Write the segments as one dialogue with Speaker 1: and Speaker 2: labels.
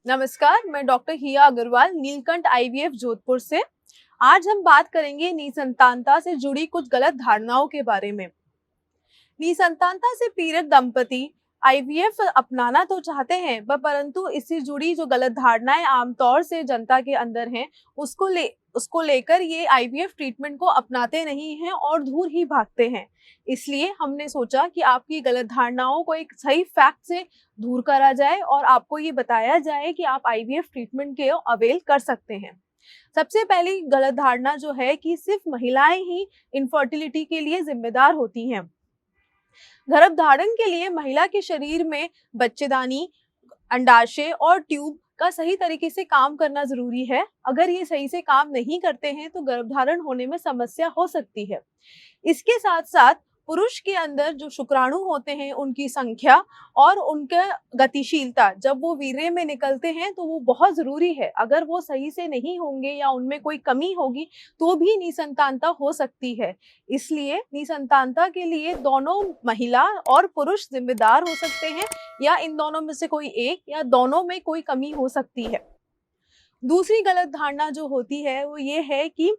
Speaker 1: नमस्कार, मैं डॉक्टर हिया अग्रवाल नीलकंठ आईवीएफ जोधपुर से। आज हम बात करेंगे निसंतानता से जुड़ी कुछ गलत धारणाओं के बारे में। निसंतानता से पीड़ित दंपति आईवीएफ अपनाना तो चाहते हैं, परंतु इससे जुड़ी जो गलत धारणाएं आमतौर से जनता के अंदर हैं, उसको लेकर ये आईवीएफ ट्रीटमेंट को अपनाते नहीं हैं और दूर ही भागते हैं। इसलिए हमने सोचा कि आपकी गलत धारणाओं को एक सही फैक्ट से दूर करा जाए और आपको ये बताया जाए कि आप आईवीएफ ट्रीटमेंट के अवेल कर सकते हैं। सबसे पहली गलत धारणा जो है कि सिर्फ महिलाएं ही इनफर्टिलिटी के लिए जिम्मेदार होती हैं। गर्भधारण के लिए महिला के शरीर में बच्चेदानी, अंडाशय और ट्यूब का सही तरीके से काम करना जरूरी है। अगर ये सही से काम नहीं करते हैं तो गर्भधारण होने में समस्या हो सकती है। इसके साथ साथ पुरुष के अंदर जो शुक्राणु होते हैं उनकी संख्या और उनका गतिशीलता, जब वो वीर्य में निकलते हैं तो वो बहुत जरूरी है। अगर वो सही से नहीं होंगे या उनमें कोई कमी होगी तो भी निसंतानता हो सकती है। इसलिए निसंतानता के लिए दोनों महिला और पुरुष जिम्मेदार हो सकते हैं, या इन दोनों में से कोई एक या दोनों में कोई कमी हो सकती है। दूसरी गलत धारणा जो होती है वो ये है कि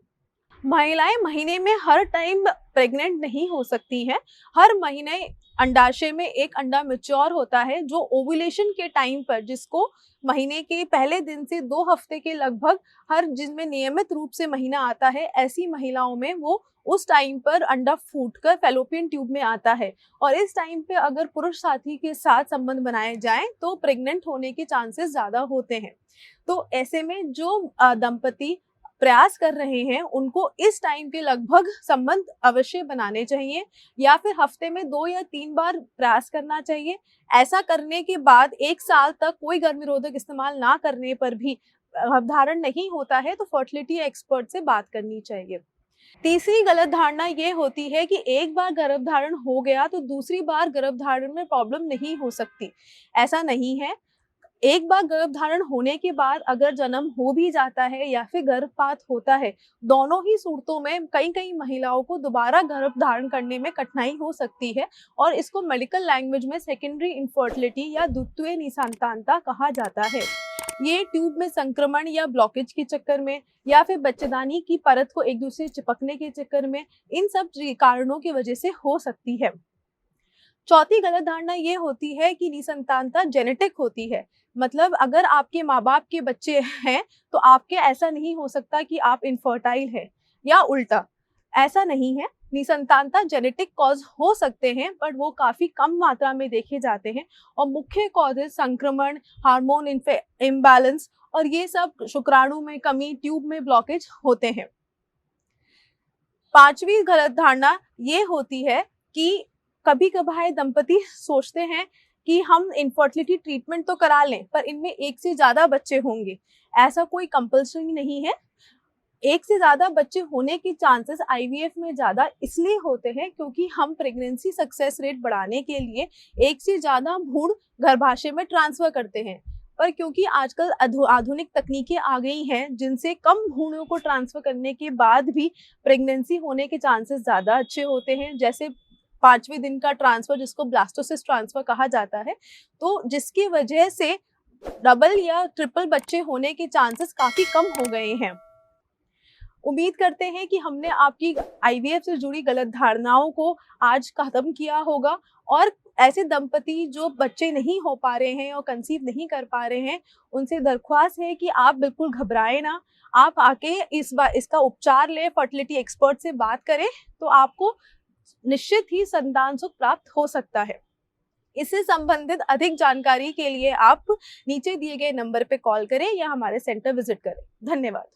Speaker 1: महिलाएं महीने में हर टाइम प्रेग्नेंट नहीं हो सकती हैं। हर महीने अंडाशय में एक अंडा मैच्योर होता है जो ओव्यूलेशन के टाइम पर, जिसको महीने के पहले दिन से 2 हफ्ते के लगभग जिनमें नियमित रूप से महीना आता है, ऐसी महिलाओं में वो उस टाइम पर अंडा फूटकर फैलोपियन ट्यूब में आता है। और इस टाइम पे अगर पुरुष साथी के साथ संबंध बनाए जाएं तो प्रेग्नेंट होने के चांसेस ज्यादा होते हैं। तो ऐसे में जो दंपति प्रयास कर रहे हैं उनको इस टाइम के लगभग संबंध अवश्य बनाने चाहिए, या फिर हफ्ते में 2 या 3 बार प्रयास करना चाहिए। ऐसा करने के बाद 1 साल तक कोई गर्भनिरोधक इस्तेमाल ना करने पर भी गर्भधारण नहीं होता है तो फर्टिलिटी एक्सपर्ट से बात करनी चाहिए। तीसरी गलत धारणा ये होती है कि एक बार गर्भधारण हो गया तो दूसरी बार गर्भधारण में प्रॉब्लम नहीं हो सकती। ऐसा नहीं है। एक बार गर्भधारण होने के बाद अगर जन्म हो भी जाता है या फिर गर्भपात होता है, दोनों ही सूरतों में कई महिलाओं को दोबारा गर्भधारण करने में कठिनाई हो सकती है और इसको मेडिकल लैंग्वेज में सेकेंडरी इनफर्टिलिटी या द्वितीय निसंतानता कहा जाता है। ये ट्यूब में संक्रमण या ब्लॉकेज के चक्कर में, या फिर बच्चेदानी की परत को एक दूसरे से चिपकने के चक्कर में, इन सब कारणों की वजह से हो सकती है। चौथी गलत धारणा ये होती है कि निसंतानता जेनेटिक होती है। मतलब अगर आपके माँ बाप के बच्चे हैं तो आपके ऐसा नहीं हो सकता कि आप इनफर्टाइल है, या उल्टा। ऐसा नहीं है। निसंतानता जेनेटिक कॉज हो सकते हैं पर वो काफी कम मात्रा में देखे जाते हैं और मुख्य कॉजेज संक्रमण, हार्मोन इम्बैलेंस और ये सब शुक्राणु में कमी, ट्यूब में ब्लॉकेज होते हैं। पांचवी गलत धारणा ये होती है कि कभी कभार दंपति सोचते हैं कि हम इनफर्टिलिटी ट्रीटमेंट तो करा लें पर इनमें एक से ज्यादा बच्चे होंगे। ऐसा कोई कंपल्सरी नहीं है। एक से ज्यादा बच्चे होने के चांसेस आईवीएफ में ज्यादा इसलिए होते हैं क्योंकि हम प्रेगनेंसी सक्सेस रेट बढ़ाने के लिए एक से ज्यादा भ्रूण गर्भाशय में ट्रांसफर करते हैं। पर क्योंकि आजकल आधुनिक तकनीकें आ गई हैं जिनसे कम भ्रूणों को ट्रांसफर करने के बाद भी प्रेगनेंसी होने के चांसेस ज्यादा अच्छे होते हैं, जैसे 5वें दिन का ट्रांसफर जिसको ब्लास्टोसिस्ट ट्रांसफर कहा जाता है, तो जिसकी वजह से डबल या ट्रिपल बच्चे होने के चांसेस काफी कम हो गए हैं। उम्मीद करते हैं कि हमने आपकी आईवीएफ से जुड़ी गलत धारणाओं को आज खत्म किया होगा और ऐसे दंपति जो बच्चे नहीं हो पा रहे हैं और कंसीव नहीं कर पा रहे हैं, उनसे दरख्वास्त है कि आप बिल्कुल घबराएं ना। आप आके इसका उपचार लें, फर्टिलिटी एक्सपर्ट से बात करें तो आपको निश्चित ही संतान सुख प्राप्त हो सकता है। इससे संबंधित अधिक जानकारी के लिए आप नीचे दिए गए नंबर पे कॉल करें या हमारे सेंटर विजिट करें। धन्यवाद।